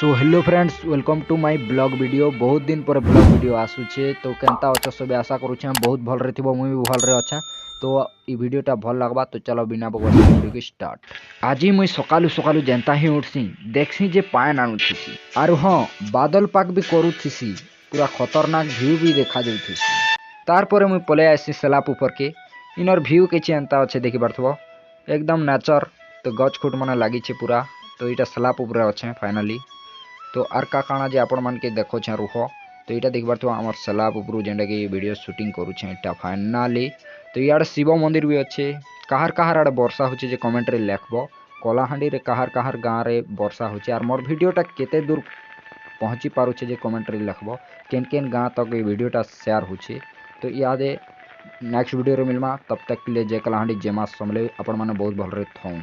So hello friends welcome to my blog video. बहुत दिन पर ब्लॉग वीडियो आसुचे तो केनता अच्छा सब आशा करूँ बहुत भल रही मुझे भी भल रही अच्छा। तो ये वीडियोटा भल लगवा तो चलो बिना बकवास वीडियो के स्टार्ट। आज मुई सकालू सकालू जेनता ही उठसी देखसी जे पान आणुथीसी आर हाँ बादल पाक भी करूथीसी पूरा खतरनाक व्यू भी देखा जाउथीसी। तार परे मुई पले आसी स्लैब ऊपर के इनर व्यू के एंता अच्छे देखि पारथबो एकदम नेचर। तो गछ खुट मन लगी पूरा तो यहाँ स्लैब उपर अच्छे फाइनाली। तो आर का काना जे आपण मान के देखो छे रुह तो यहाँ देख पार आम स्लैब उपरू जेनटा कि वीडियो शूटिंग करुचे फाइनाली। तो इे शिव मंदिर भी अच्छे कहार कहार आड़े वर्षा होचे जे कमेंट रे लिखबो कलाहांडी रे कहार कहार गाँव रे वर्षा होचे आर मोर वीडियोटा केते दूर पहुँची पारुचे जे कमेंट रे लिखबो केन केन गाँव तक ये वीडियोटा शेयर होचे। तो यादे नेक्स्ट वीडियो रे मिलमा तब तक के लिए जय कलाहांडी जय मां समले आपण माने बहुत भल रहे थों।